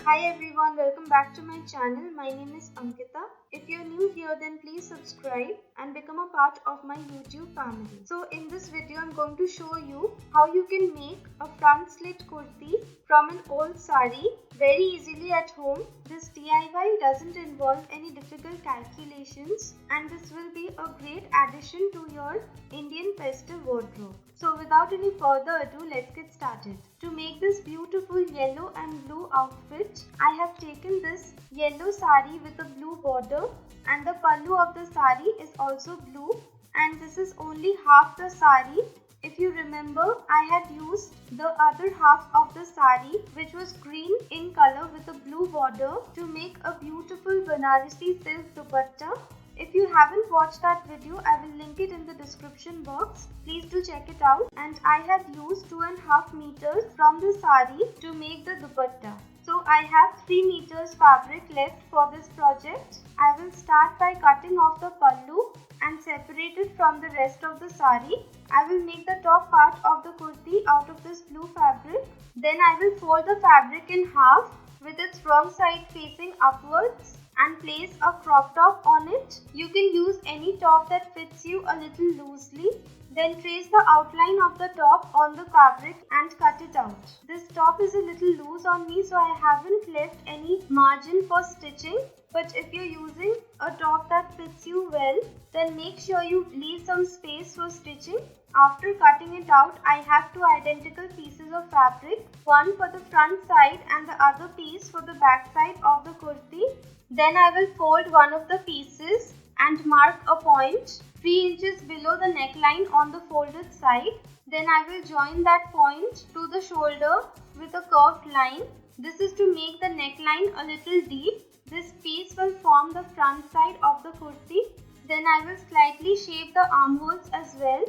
Hi everyone, welcome back to my channel. My name is Ankita. If you're new here, then please subscribe and become a part of my YouTube family. So in this video, I'm going to show you how you can make a front slit kurti from an old sari very easily at home. This DIY doesn't involve any difficult calculations and this will be a great addition to your Indian festive wardrobe. So without any further ado, let's get started. To make this beautiful yellow and blue outfit, I have taken this yellow sari with a blue border and the pallu of the sari is also blue, and this is only half the sari. If you remember, I had used the other half of the sari which was green in color with a blue border to make a beautiful Banarasi silk dupatta. If you haven't watched that video, I will link it in the description box. Please do check it out. And I had used 2.5 meters from the sari to make the dupatta. So I have 3 meters fabric left for this project. I will start by cutting off the pallu and separate it from the rest of the sari. I will make the top part of the kurti out of this blue fabric. Then I will fold the fabric in half with its wrong side facing upwards and place a crop top on it. You can use any top that fits you a little loosely. Then trace the outline of the top on the fabric and cut it out. This top is a little loose on me, so I haven't left any margin for stitching. But if you're using a top that fits you well, then make sure you leave some space for stitching. After cutting it out, I have two identical pieces of fabric, one for the front side and the other piece for the back side of the kurti. Then I will fold one of the pieces and mark a point 3 inches below the neckline on the folded side. Then I will join that point to the shoulder with a curved line. This is to make the neckline a little deep. This piece will form the front side of the kurti. Then I will slightly shape the armholes as well.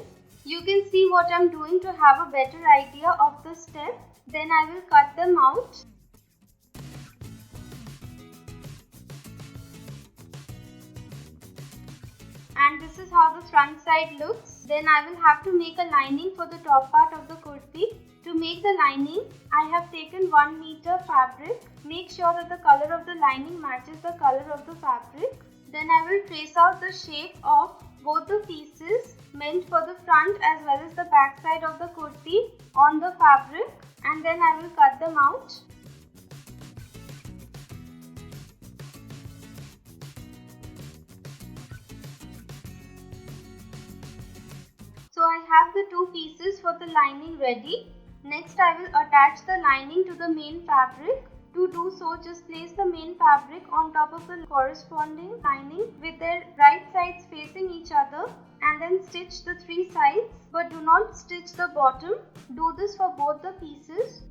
You can see what I am doing to have a better idea of the step. Then I will cut them out. And this is how the front side looks. Then I will have to make a lining for the top part of the kurti. To make the lining, I have taken 1 meter fabric. Make sure that the color of the lining matches the color of the fabric. Then I will trace out the shape of both the pieces meant for the front as well as the back side of the kurti on the fabric, and then I will cut them out. So I have the two pieces for the lining ready. Next I will attach the lining to the main fabric. To do so, just place the main fabric on top of the corresponding lining with their right sides facing each other and then stitch the 3 sides, but do not stitch the bottom. Do this for both the pieces.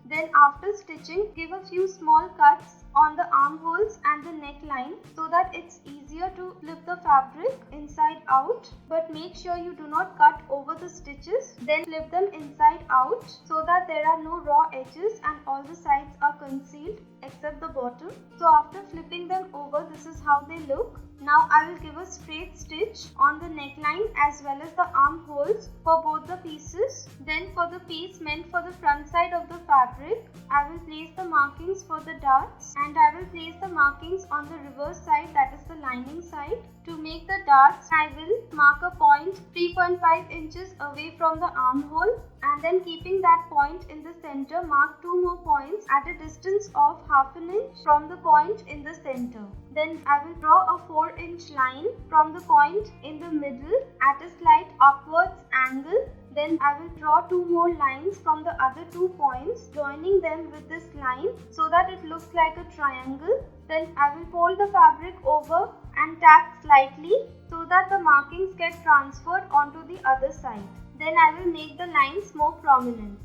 Then after stitching, give a few small cuts on the armholes and the neckline so that it's easier to flip the fabric inside out, but make sure you do not cut over the stitches. Then flip them inside out so that there are no raw edges and all the sides are concealed except the bottom. So after flipping them over, this is how they look. Now I will give a straight stitch on the neckline as well as the armholes for both the pieces. Then for the piece meant for the front side of the fabric, I will place the markings for the darts and I will place the markings on the reverse side, that is the lining side. To make the darts, I will mark a point 3.5 inches away from the armhole, and then keeping that point in the center, mark 2 more points at a distance of half an inch from the point in the center. Then I will draw a 4-inch line from the point in the middle at a slight upwards angle. Then I will draw 2 more lines from the other 2 points, joining them with this line so that it looks like a triangle. Then I will fold the fabric over and tap slightly so that the markings get transferred onto the other side. Then I will make the lines more prominent.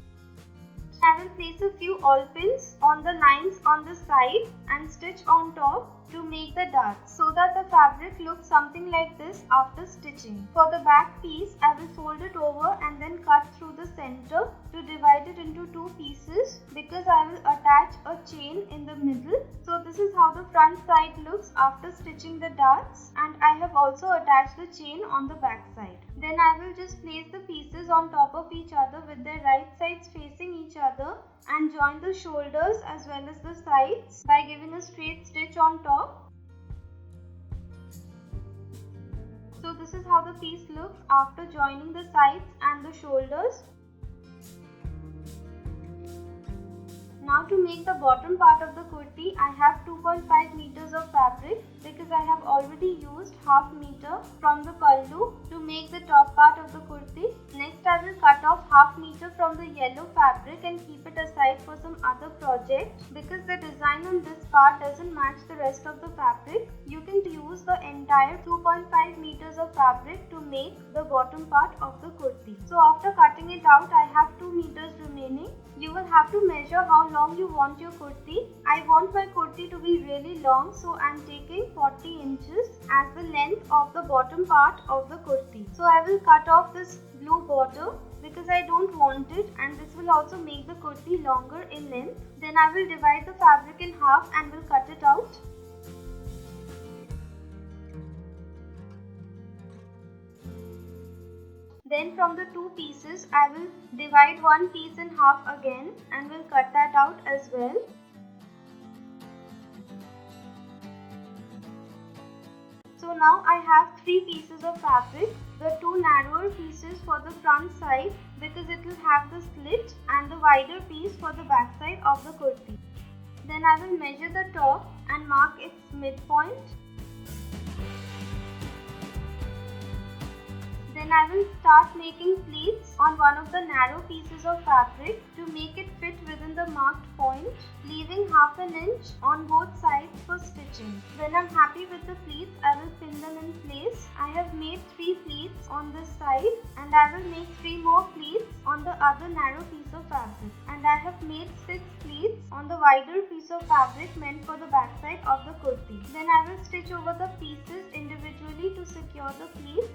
I will place a few awl pins on the lines on the side and stitch on top to make the darts so that the fabric looks something like this after stitching. For the back piece, I will fold it over and then cut through the center to divide it into two pieces because I will attach a chain in the middle. So this is how the front side looks after stitching the darts, and I have also attached the chain on the back side. Then I will just place the pieces on top of each other with their right sides facing each other and join the shoulders as well as the sides by giving a straight stitch on top. So this is how the piece looks after joining the sides and the shoulders. Now to make the bottom part of the kurti, I have 2.5 meters of fabric because I have already used half meter from the pallu to make the top part of the kurti. Next I will cut off half meter from the yellow fabric and keep it aside for some other project because the design on this part doesn't match the rest of the fabric. You can use the entire 2.5 meters of fabric to make the bottom part of the kurti. So after cutting it out, I have 2 meters remaining. You will have to measure how long you want your kurti. I want my kurti to be really long, so I am taking 40 inches as the length of the bottom part of the kurti. So I will cut off this blue border because I don't want it, and this will also make the kurti longer in length. Then I will divide the fabric in half and will cut it out. Then from the two pieces, I will divide one piece in half again and will cut that out as well. So now I have three pieces of fabric. The two narrower pieces for the front side because it will have the slit, and the wider piece for the back side of the kurti. Then I will measure the top and mark its midpoint. Then I will start making pleats on one of the narrow pieces of fabric to make it fit within the marked point, leaving half an inch on both sides for stitching. When I am happy with the pleats, I will pin them in place. I have made 3 pleats on this side and I will make 3 more pleats on the other narrow piece of fabric. And I have made 6 pleats on the wider piece of fabric meant for the back side of the kurti. Then I will stitch over the pieces individually to secure the pleats.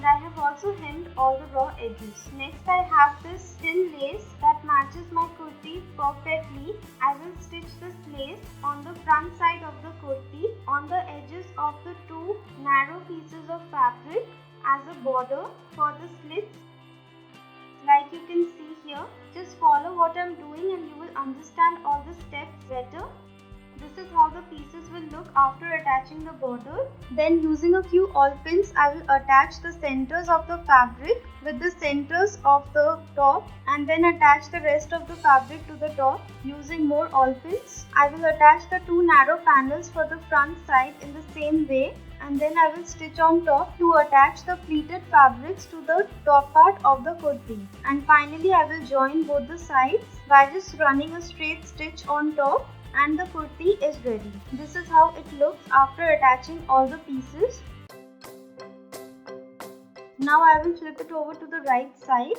I have also hemmed all the raw edges. Next I have this thin lace that matches my kurti perfectly. I will stitch this lace on the front side of the kurti on the edges of the two narrow pieces of fabric as a border for the slits. Like you can see here, just follow what I am doing and you will understand all the steps better. This is how the pieces will look after attaching the border. Then using a few awl pins, I will attach the centers of the fabric with the centers of the top and then attach the rest of the fabric to the top using more awl pins. I will attach the two narrow panels for the front side in the same way, and then I will stitch on top to attach the pleated fabrics to the top part of the kurti. And finally I will join both the sides by just running a straight stitch on top, and the kurti is ready. This is how it looks after attaching all the pieces. Now I will flip it over to the right side.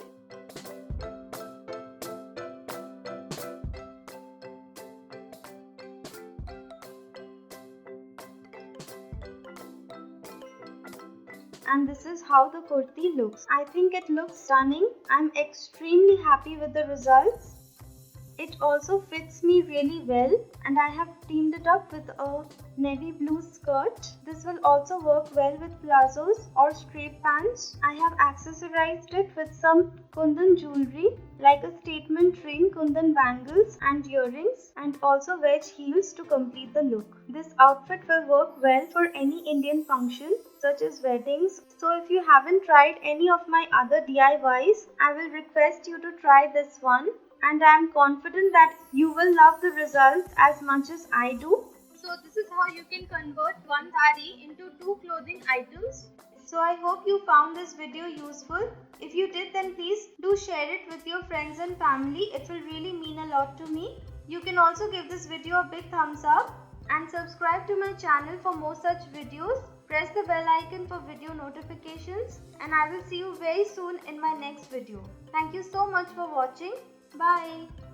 And this is how the kurti looks. I think it looks stunning. I'm extremely happy with the results. It also fits me really well, and I have teamed it up with a navy blue skirt. This will also work well with plazzos or straight pants. I have accessorized it with some Kundan jewellery like a statement ring, Kundan bangles and earrings, and also wedge heels to complete the look. This outfit will work well for any Indian function such as weddings. So if you haven't tried any of my other DIYs, I will request you to try this one. And I am confident that you will love the results as much as I do. So this is how you can convert one saree into 2 clothing items. So I hope you found this video useful. If you did, then please do share it with your friends and family. It will really mean a lot to me. You can also give this video a big thumbs up. and subscribe to my channel for more such videos. Press the bell icon for video notifications, and I will see you very soon in my next video. Thank you so much for watching. Bye.